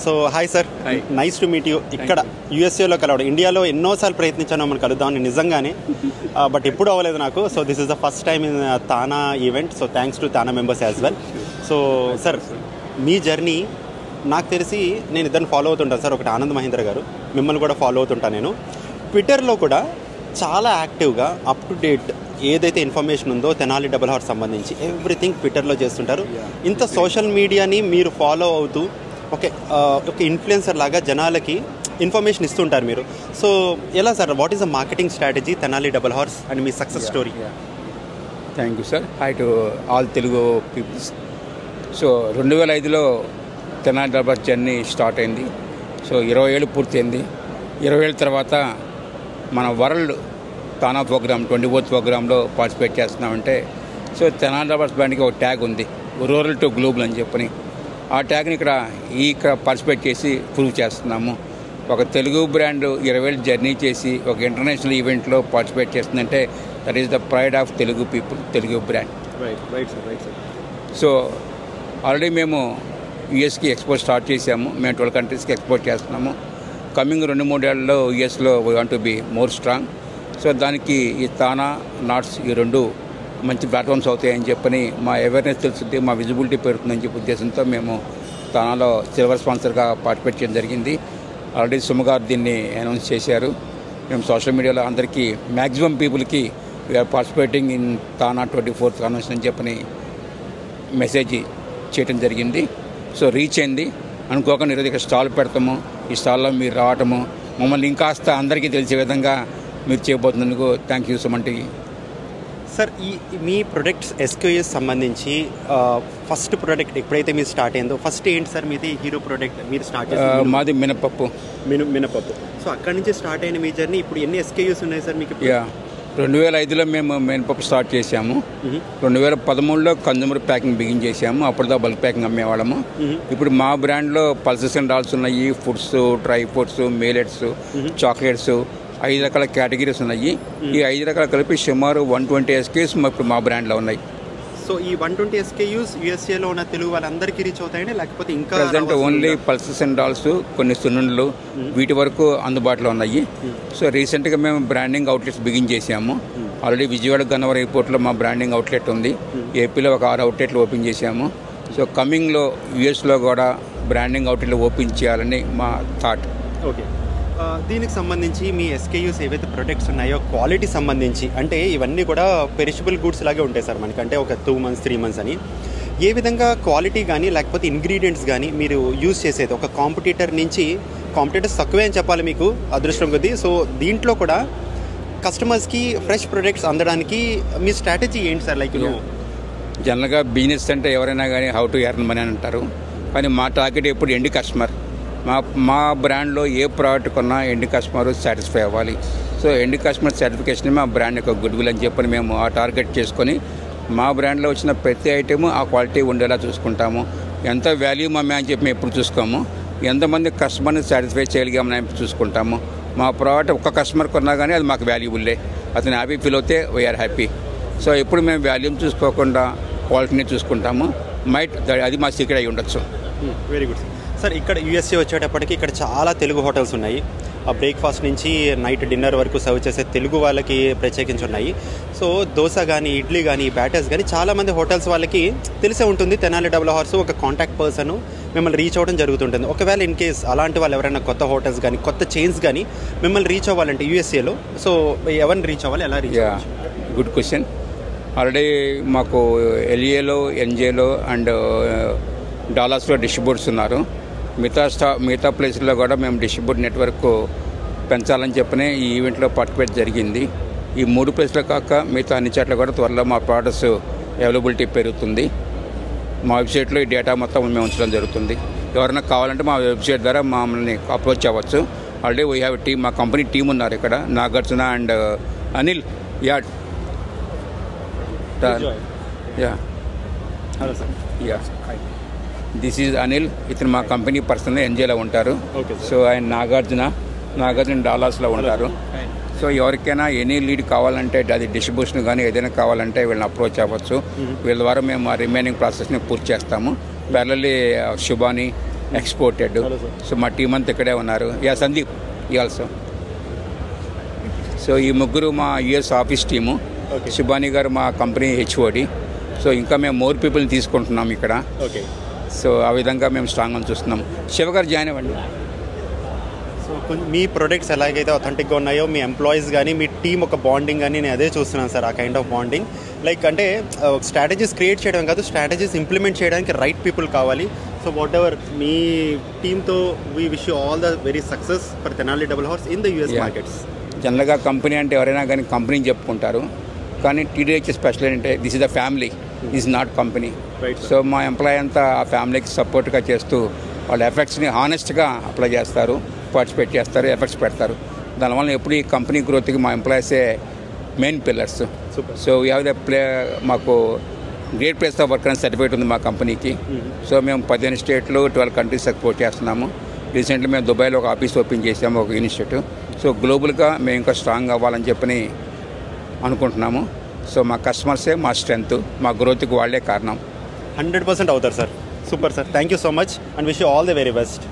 So hi sir, nice to meet you. ఇక్కడ యూఎస్ఏలో కలవడం, ఇండియాలో ఎన్నోసార్లు ప్రయత్నించాను మనం కలుద్దామని నిజంగానే, బట్ ఎప్పుడు అవ్వలేదు నాకు. So this is the first time in TANA event. So thanks to TANA members as well. So sir, మీ జర్నీ నాకు తెలిసి నేను ఇద్దరిని ఫాలో అవుతుంటాను సార్. ఒకటి ఆనంద్ మహేంద్ర గారు, మిమ్మల్ని కూడా ఫాలో అవుతుంటాను నేను. ట్విట్టర్లో కూడా చాలా యాక్టివ్గా అప్ టు డేట్ ఏదైతే ఇన్ఫర్మేషన్ ఉందో తెనాలి డబుల్ హార్స్ సంబంధించి ఎవ్రీథింగ్ ట్విట్టర్లో చేస్తుంటారు. ఇంత సోషల్ మీడియాని మీరు ఫాలో అవుతూ ఒక ఇన్ఫ్లుయెన్సర్ లాగా జనాలకి ఇన్ఫర్మేషన్ ఇస్తుంటారు మీరు. సో ఎలా sir, what is the marketing strategy Tenali Double Horse and మీ success story? Thank you sir. Hi to all Telugu peoples. So 2005లో Tenali Double Horse journey start అయింది. సో 20 ఏళ్ళు పూర్తయింది. 20 ఏళ్ళ తర్వాత మన వరల్డ్ తానా ప్రోగ్రామ్ 24th ప్రోగ్రాంలో పార్టిసిపేట్ చేస్తున్నామంటే, సో తెనాలి డబుల్ హార్స్ బ్రాండ్కి ఒక ట్యాగ్ ఉంది, రూరల్ టు గ్లోబల్ అని చెప్పని. ఆ ట్యాగ్ని ఇక్కడ పార్టిసిపేట్ చేసి ప్రూవ్ చేస్తున్నాము. ఒక తెలుగు బ్రాండ్ 20 ఏళ్ళు జర్నీ చేసి ఒక ఇంటర్నేషనల్ ఈవెంట్లో పార్టిసిపేట్ చేస్తుందంటే that is the pride of Telugu people, Telugu brand. So already మేము యుఎస్కి ఎక్స్పోర్ట్ స్టార్ట్ చేసాము. మేము 12 కంట్రీస్కి ఎక్స్పోర్ట్ చేస్తున్నాము. కమింగ్ 2-3 ఏళ్ళలో యుఎస్లో we want to be more strong. So దానికి ఈ తానా నాట్స్ ఈ 2 మంచి ప్లాట్ఫామ్స్ అవుతాయని చెప్పని మా అవేర్నెస్ తెలుస్తుంది, మా విజిబిలిటీ పెరుగుతుందని చెప్పి ఉద్దేశంతో మేము తానాలో సిల్వర్ స్పాన్సర్గా పార్టిసిపేట్ చేయడం జరిగింది. ఆల్రెడీ సుమ గారు దీన్ని అనౌన్స్ చేశారు. మేము సోషల్ మీడియాలో అందరికీ మ్యాక్సిమం పీపుల్కి we are participating in TANA 24th convention అని చెప్పని మెసేజ్ చేయడం జరిగింది. సో రీచ్ అయింది. అనుకోకుండా ఈరోజు ఇక్కడ స్టాల్ పెడతాము. ఈ స్టాల్లో మీరు రావటము, మమ్మల్ని ఇంకాస్త అందరికీ తెలిసే విధంగా మీరు చేయబోతున్నందుకు thank you so much. Sir, మీ ప్రొడక్ట్స్ ఎస్క్యూఎస్ సంబంధించి ఫస్ట్ ప్రోడక్ట్ ఎప్పుడైతే మీరు స్టార్ట్ అయిందో, ఫస్ట్ ఏంటి సార్ మీది హీరో ప్రోడక్ట్ మీరు స్టార్ట్ చేసి? మాది మినపప్పు. మినపప్పు. సో అక్కడి నుంచి స్టార్ట్ అయిన మీ జర్నీ ఇప్పుడు ఎన్ని ఎస్క్యూఎస్ ఉన్నాయి సార్ మీకు? 2005లో మేము మినపప్పు స్టార్ట్ చేసాము. 2013లో కన్జ్యూమర్ ప్యాకింగ్ బిగిన్ చేసాము. అప్పుడుదా బల్క్ ప్యాకింగ్ అమ్మేవాళ్ళము. ఇప్పుడు మా బ్రాండ్లో పల్సెస్ అండ్ డాల్స్ ఉన్నాయి, foods, dry fruits, millets, chocolates, 5 రకాల కేటగిరీస్ ఉన్నాయి. ఈ 5 రకాల కలిపి సుమారు 120 SKUs ఇప్పుడు మా బ్రాండ్లో ఉన్నాయి. సో ఈ 120 SKUs యూఎస్ఏలో ఉన్న తెలుగు వాళ్ళందరికీ రీచ్ అవుతాయండి, లేకపోతే ఇంకా? Present only pulses and dolls, కొన్ని సున్నుండ్లు, వీటి వరకు అందుబాటులో ఉన్నాయి. సో రీసెంట్గా మేము బ్రాండింగ్ అవుట్లెట్స్ బిగిన్ చేసాము. ఆల్రెడీ విజయవాడ గన్నవరం ఎయిర్పోర్ట్లో మా బ్రాండింగ్ అవుట్లెట్ ఉంది. ఏపీలో ఒక 6 అవుట్లెట్లు ఓపెన్ చేసాము. సో కమింగ్లో యూఎస్లో కూడా బ్రాండింగ్ అవుట్లెట్లు ఓపెన్ చేయాలని మా థాట్. ఓకే, దీనికి సంబంధించి మీ ఎస్కేయూస్ ఏవైతే ప్రొడక్ట్స్ ఉన్నాయో క్వాలిటీ సంబంధించి, అంటే ఇవన్నీ కూడా పెరిషబుల్ గూడ్స్ లాగే ఉంటాయి సార్ మనకి, అంటే ఒక 2 months 3 months అని. ఏ విధంగా క్వాలిటీ కానీ లేకపోతే ఇంగ్రీడియంట్స్ కానీ మీరు యూజ్ చేసేది ఒక కాంపిటీటర్స్ తక్కువే అని చెప్పాలి మీకు అదృష్టం కొద్దీ. సో దీంట్లో కూడా కస్టమర్స్కి ఫ్రెష్ ప్రొడక్ట్స్ అందడానికి మీ స్ట్రాటజీ ఏంటి సార్? లైక్ జనరల్గా బిజినెస్ అంటే ఎవరైనా కానీ హౌ టు ఎర్న్ మనీ అని అంటారు, కానీ మా టార్గెట్ ఎప్పుడు ఎండ్ కస్టమర్. మా బ్రాండ్లో ఏ ప్రోడక్ట్ కొన్నా ఎండ్ కస్టమర్ సాటిస్ఫై అవ్వాలి. సో ఎండ్ కస్టమర్ సాటిస్ఫికేషన్ మా బ్రాండ్ యొక్క గుడ్ విల్ అని చెప్పని మేము ఆ టార్గెట్ చేసుకొని మా బ్రాండ్లో వచ్చిన ప్రతి ఐటెము ఆ క్వాలిటీ ఉండేలా చూసుకుంటాము. ఎంత వాల్యూ మమ్మీ అని చెప్పి మేము ఎప్పుడు చూసుకోము, ఎంతమంది కస్టమర్ని సాటిస్ఫై చేయగలిగామని ఎప్పుడు చూసుకుంటాము. మా ప్రోడక్ట్ ఒక్క కస్టమర్ కొన్నా కానీ అది మాకు వాల్యూబుల్లే, అతను హ్యాపీ ఫీల్ అవుతే వీఆర్ హ్యాపీ. సో ఎప్పుడు మేము వాల్యూమ్ చూసుకోకుండా క్వాలిటీని చూసుకుంటాము. అది మా సీక్రెట్ అయి ఉండొచ్చు. Very good sir. ఇక్కడ యూఎస్ఏ వచ్చేటప్పటికి ఇక్కడ చాలా తెలుగు హోటల్స్ ఉన్నాయి. బ్రేక్ఫాస్ట్ నుంచి నైట్ డిన్నర్ వరకు సర్వ్ చేసే తెలుగు వాళ్ళకి ప్రత్యేకించి ఉన్నాయి. సో దోశ కానీ, ఇడ్లీ కానీ, బ్యాటర్స్ కానీ చాలామంది హోటల్స్ వాళ్ళకి తెలిసే ఉంటుంది తెనాలి డబుల్ హార్స్ ఒక కాంటాక్ట్ పర్సన్ మిమ్మల్ని రీచ్ అవ్వడం జరుగుతుంటుంది. ఒకవేళ ఇన్ కేస్ అలాంటి వాళ్ళు ఎవరైనా కొత్త హోటల్స్ కానీ కొత్త చైన్స్ కానీ మిమ్మల్ని రీచ్ అవ్వాలంటే యూఎస్ఏలో, సో ఎవరిని రీచ్ అవ్వాలి, ఎలా రీచ్ అవ్వాలి? Good question. ఆల్రెడీ మాకు ఎల్ఏలో, ఎన్జేలో అండ్ డాలర్స్లో డిస్ట్రిబ్యూటర్స్ ఉన్నారు. మిగతా ప్లేస్లో కూడా మేము డిస్ట్రిబ్యూట్ నెట్వర్క్ పెంచాలని చెప్పని ఈ ఈవెంట్లో పార్టిసిపేట్ జరిగింది. ఈ 3 ప్లేస్లో కాక మిగతా అన్ని చోట్ల కూడా త్వరలో మా ప్రోడక్ట్స్ అవైలబిలిటీ పెరుగుతుంది. మా వెబ్సైట్లో ఈ డేటా మొత్తం మేము ఉంచడం జరుగుతుంది. ఎవరైనా కావాలంటే మా వెబ్సైట్ ద్వారా మమ్మల్ని అప్రోచ్ అవ్వచ్చు. ఆల్రెడీ వీ హ్యావ్ టీమ్, మా కంపెనీ టీమ్ ఉన్నారు ఇక్కడ, Nagarjuna and Anil. Hello sir. This is Anil. ఇతను మా కంపెనీ పర్సన్ ఎన్జేలో ఉంటారు. సో ఆయన నాగార్జున డాలర్స్లో ఉంటారు. సో ఎవరికైనా ఎనీ లీడ్ కావాలంటే, అది డిస్ట్రిబ్యూషన్ కానీ ఏదైనా కావాలంటే వీళ్ళని అప్రోచ్ అవ్వచ్చు. వీళ్ళ ద్వారా మేము ఆ రిమైనింగ్ ప్రాసెస్ని పూర్తి చేస్తాము. Parallelly Subhani exported. సో మా టీం అంతా ఇక్కడే ఉన్నారు. యా సందీప్ ఈ ఆల్సో. సో ఈ ముగ్గురు మా యుఎస్ ఆఫీస్ టీము. శిబాని గారు మా కంపెనీ హెచ్ఓడి. సో ఇంకా మేము మోర్ పీపుల్ని తీసుకుంటున్నాం ఇక్కడ. ఓకే. సో ఆ విధంగా మేము స్ట్రాంగ్ అని చూస్తున్నాం. శివ గారు జాయిన్ అవ్వండి. సో మీ ప్రొడక్ట్స్ ఎలాగైతే అథెంటిక్గా ఉన్నాయో మీ ఎంప్లాయీస్ కానీ మీ టీమ్ ఒక బాండింగ్ కానీ నేను అదే చూస్తున్నాను సార్. ఆ కైండ్ ఆఫ్ బాండింగ్ లైక్ అంటే స్ట్రాటజీస్ క్రియేట్ చేయడం కాదు, స్ట్రాటజీస్ ఇంప్లిమెంట్ చేయడానికి రైట్ పీపుల్ కావాలి. సో వాట్ ఎవర్ మీ టీమ్తో we wish you all the very success for Tenali Double Horse in the US markets. జనరల్గా కంపెనీ అంటే ఎవరైనా కానీ కంపెనీని చెప్పుకుంటారు, కానీ టీడీహెచ్ స్పెషల్ ఏంటంటే this is the family, is not company. So మా ఎంప్లాయ్ అంతా ఆ ఫ్యామిలీకి సపోర్ట్గా చేస్తూ వాళ్ళ ఎఫెక్ట్స్ని హానెస్ట్గా అప్లై చేస్తారు, పార్టిసిపేట్ చేస్తారు, ఎఫెక్ట్స్ పెడతారు. దానివల్ల ఎప్పుడు ఈ కంపెనీ గ్రోత్కి మా ఎంప్లాయీసే main pillars. So we have the మాకు గ్రేట్ ప్లేస్ ఆఫ్ వర్క్ అనే సర్టిఫికేట్ ఉంది మా కంపెనీకి. సో మేము 15 స్టేట్లు 12 కంట్రీస్ సపోర్ట్ చేస్తున్నాము. రీసెంట్లీ మేము దుబాయ్లో ఒక ఆఫీస్ ఓపెన్ చేసాము, ఒక ఇనిషియేటివ్. సో గ్లోబల్గా మేము ఇంకా స్ట్రాంగ్ అవ్వాలని చెప్పని అనుకుంటున్నాము. సో మా కస్టమర్సే మా స్ట్రెంగ్త్, మా గ్రోత్కి వాళ్ళే కారణం. 100% అవుతారు sir. Super sir, thank you so much and wish you all the very best.